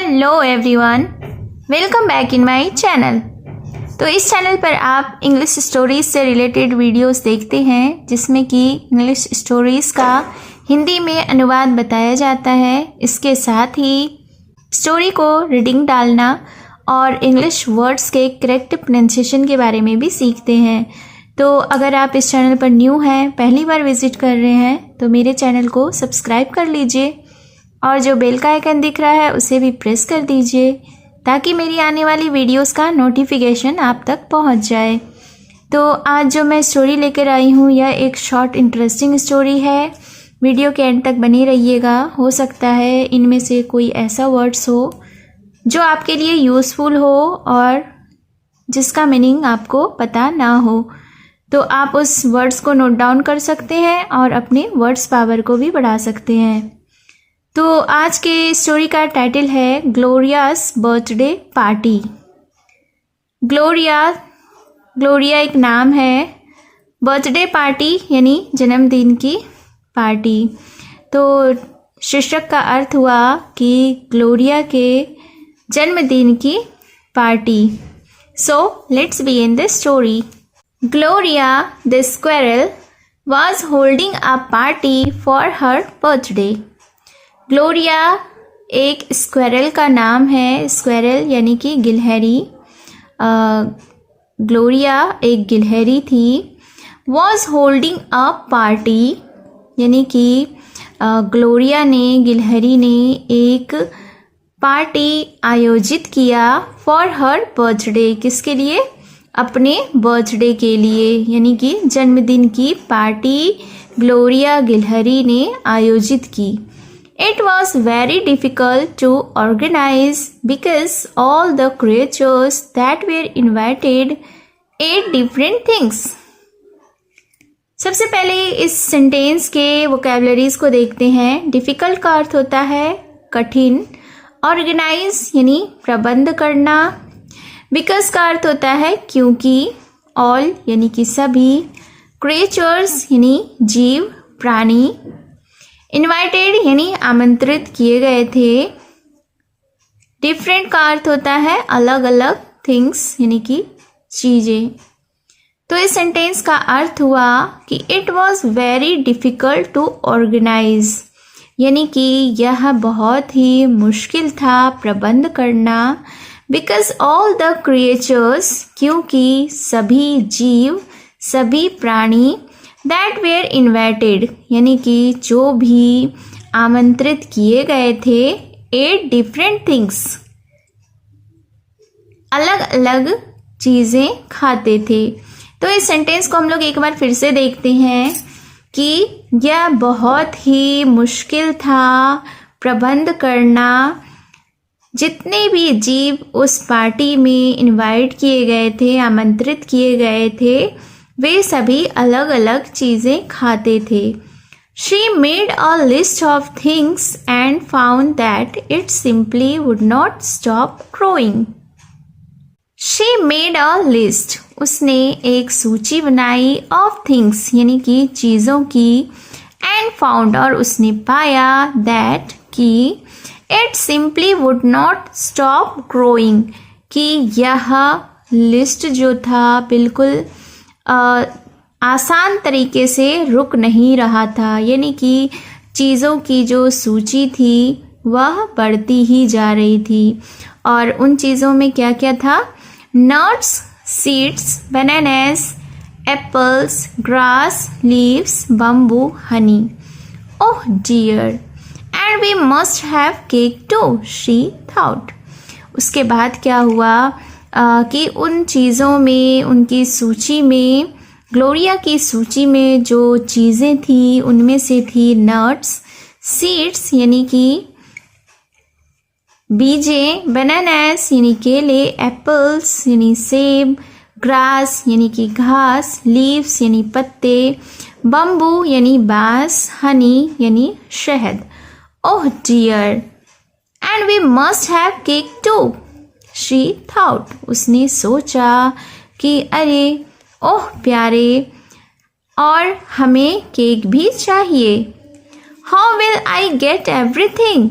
Hello everyone, welcome back in my channel. तो इस channel पर आप इंग्लिश स्टोरीज से रिलेटेड वीडियोस देखते हैं जिसमें कि इंग्लिश स्टोरीज का हिंदी में अनुवाद बताया जाता है। इसके साथ ही स्टोरी को रीडिंग डालना और इंग्लिश वर्ड्स के करेक्ट प्रोनाउंसिएशन के बारे में भी सीखते हैं। तो अगर आप इस चैनल पर न्यू हैं, पहली बार विजिट कर रहे हैं, तो मेरे चैनल को सब्सक्राइब कर लीजिए और जो बेल का आइकन दिख रहा है उसे भी प्रेस कर दीजिए ताकि मेरी आने वाली वीडियोस का नोटिफिकेशन आप तक पहुंच जाए। तो आज जो मैं स्टोरी लेकर आई हूँ यह एक शॉर्ट इंटरेस्टिंग स्टोरी है। वीडियो के एंड तक बनी रहिएगा। हो सकता है इनमें से कोई ऐसा वर्ड्स हो जो आपके लिए यूज़फुल हो और जिसका मीनिंग आपको पता ना हो, तो आप उस वर्ड्स को नोट डाउन कर सकते हैं और अपने वर्ड्स पावर को भी बढ़ा सकते हैं। तो आज के स्टोरी का टाइटल है ग्लोरियास बर्थडे पार्टी। ग्लोरिया एक नाम है, बर्थडे पार्टी यानी जन्मदिन की पार्टी। तो शीर्षक का अर्थ हुआ कि ग्लोरिया के जन्मदिन की party. So let's begin the story. Gloria the squirrel was holding a party for her birthday. Gloria एक स्क्वेरल का नाम है। स्क्वेरल यानी कि गिलहरी। ग्लोरिया एक गिलहरी थी। Was holding a party यानी कि ग्लोरिया ने, गिलहरी ने एक पार्टी आयोजित किया for her birthday। किसके लिए? अपने बर्थडे के लिए, यानी कि जन्मदिन की पार्टी ग्लोरिया गिलहरी ने आयोजित की। It was very difficult to organize because all the creatures that were invited ate different things. सबसे पहले इस सेंटेंस के वोकैबुलरीज को देखते हैं। डिफ़िकल्ट का अर्थ होता है कठिन, ऑर्गेनाइज यानी प्रबंध करना, बिकॉज का अर्थ होता है क्योंकि, ऑल यानी कि सभी, क्रिएचर्स यानी जीव प्राणी, इनवाइटेड यानी आमंत्रित किए गए थे, डिफरेंट का अर्थ होता है अलग अलग, थिंग्स यानी कि चीज़ें। तो इस सेंटेंस का अर्थ हुआ कि it was very difficult to organise, यानी कि यह बहुत ही मुश्किल था प्रबंध करना। बिकॉज ऑल द क्रिएचर्स क्योंकि सभी जीव, सभी प्राणी, दैट वेयर इन्वाइटेड यानी कि जो भी आमंत्रित किए गए थे, एट डिफरेंट थिंग्स अलग अलग चीज़ें खाते थे। तो इस सेंटेंस को हम लोग एक बार फिर से देखते हैं कि यह बहुत ही मुश्किल था प्रबंध करना। जितने भी जीव उस पार्टी में इनवाइट किए गए थे, आमंत्रित किए गए थे, वे सभी अलग अलग चीज़ें खाते थे। She made a list of things and found that it simply would not stop growing. She made a list. उसने एक सूची बनाई of things यानी कि चीज़ों की, and found और उसने पाया that कि It simply would not stop growing कि यह लिस्ट जो था बिल्कुल आसान तरीके से रुक नहीं रहा था, यानी कि चीज़ों की जो सूची थी वह बढ़ती ही जा रही थी। और उन चीज़ों में क्या क्या था? Nuts, seeds, bananas, apples, grass, leaves, bamboo, honey. Oh dear, And we must have cake too, she thought. उसके बाद क्या हुआ कि उन चीज़ों में, उनकी सूची में, ग्लोरिया की सूची में जो चीज़ें थी उनमें से थी नट्स, सीड्स यानी कि बीजें, बनानास यानी केले, एप्पल्स यानी सेब, ग्रास यानी कि घास, लीव्स यानी पत्ते, बम्बू यानी बांस, हनी यानी शहद। Oh dear, and we must have cake too, she thought. उसने सोचा कि अरे ओह प्यारे, और हमें केक भी चाहिए। How will I get everything?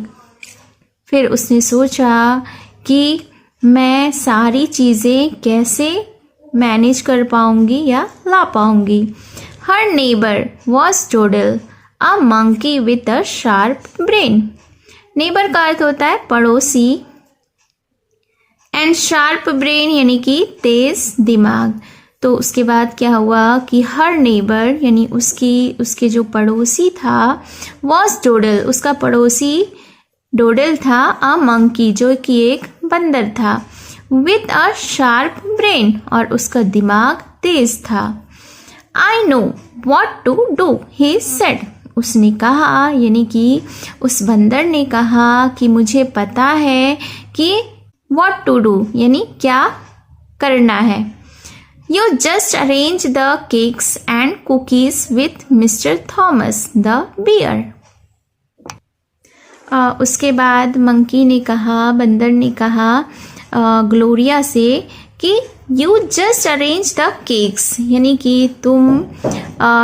फिर उसने सोचा कि मैं सारी चीज़ें कैसे मैनेज कर पाऊंगी या ला पाऊंगी। Her neighbour was Doodle, a monkey with a sharp brain. Neighbour का अर्थ होता है पड़ोसी, एंड शार्प ब्रेन यानी कि तेज दिमाग। तो उसके बाद क्या हुआ कि हर नेबर यानी उसके जो पड़ोसी था वॉज डोडल, उसका पड़ोसी डोडल था, अ मंकी जो कि एक बंदर था, विथ अ शार्प ब्रेन और उसका दिमाग तेज था। I know what to do he said, उसने कहा यानी कि उस बंदर ने कहा कि मुझे पता है कि वॉट टू डू यानी क्या करना है। You just arrange the cakes and cookies with mister Thomas the bear. उसके बाद मंकी ने कहा, बंदर ने कहा ग्लोरिया से कि you just arrange the cakes यानी कि तुम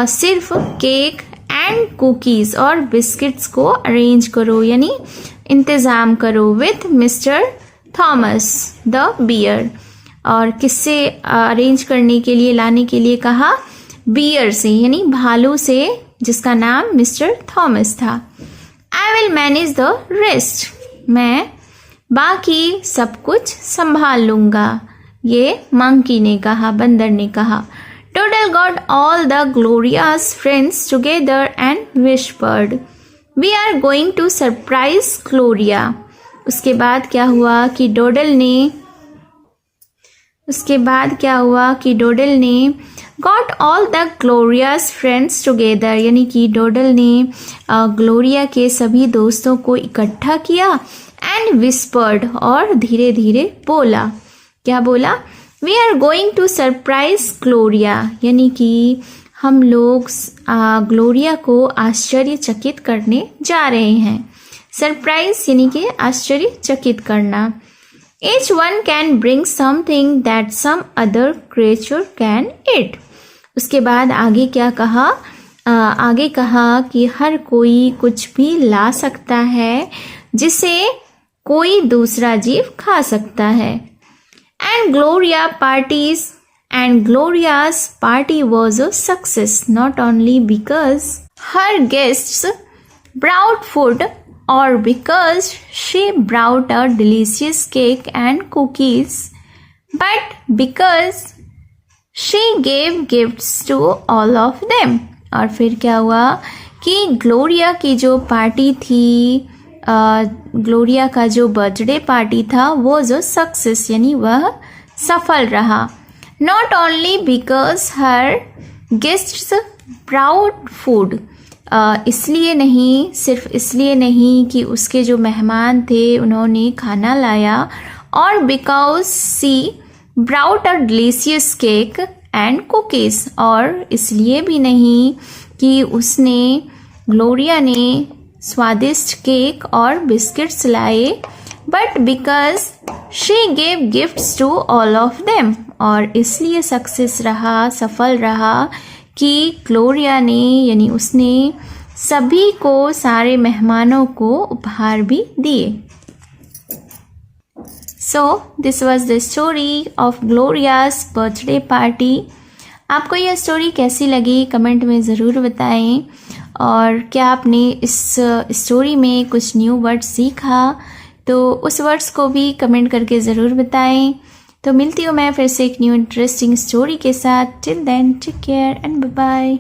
सिर्फ केक एंड कुकीज़ और बिस्किट्स को अरेंज करो यानी इंतज़ाम करो, with mister Thomas the bear. और किससे अरेंज करने के लिए, लाने के लिए कहा? बियर से यानी भालू से, जिसका नाम मिस्टर थॉमस था। I will manage the rest, मैं बाकी सब कुछ संभाल लूँगा, ये मंकी ने कहा, बंदर ने कहा। Doodle got all the Gloria's friends together and whispered, "We are going to surprise Gloria." उसके बाद क्या हुआ कि डोडल ने got all the Gloria's friends together यानी कि डोडल ने ग्लोरिया के सभी दोस्तों को इकट्ठा किया, and whispered और धीरे धीरे बोला। क्या बोला? We are going to surprise Gloria यानी कि हम लोग ग्लोरिया को आश्चर्यचकित करने जा रहे हैं। सरप्राइज यानी कि आश्चर्यचकित करना। Each one can bring something that some other creature can eat। उसके बाद आगे क्या कहा? आगे कहा कि हर कोई कुछ भी ला सकता है जिसे कोई दूसरा जीव खा सकता है। And Gloria's party was a success, not only because her guests brought food or because she brought a delicious cake and cookies, but because she gave gifts to all of them। और फिर क्या हुआ कि Gloria की जो party थी, Gloria का जो बर्थडे पार्टी था वो जो सक्सेस यानी वह सफल रहा। Not only because her guests brought food, इसलिए नहीं, सिर्फ इसलिए नहीं कि उसके जो मेहमान थे उन्होंने खाना लाया, और because she brought a delicious cake and cookies, और इसलिए भी नहीं कि उसने, ग्लोरिया ने स्वादिष्ट केक और बिस्किट्स लाए, but because she gave gifts to all of them, और इसलिए सक्सेस रहा, सफल रहा कि ग्लोरिया ने यानी उसने सभी को, सारे मेहमानों को उपहार भी दिए। So this was the story of Gloria's birthday party. आपको यह स्टोरी कैसी लगी कमेंट में ज़रूर बताएं, और क्या आपने इस स्टोरी में कुछ न्यू वर्ड सीखा तो उस वर्ड्स को भी कमेंट करके ज़रूर बताएं। तो मिलती हूँ मैं फिर से एक न्यू इंटरेस्टिंग स्टोरी के साथ। Till then take care and bye bye.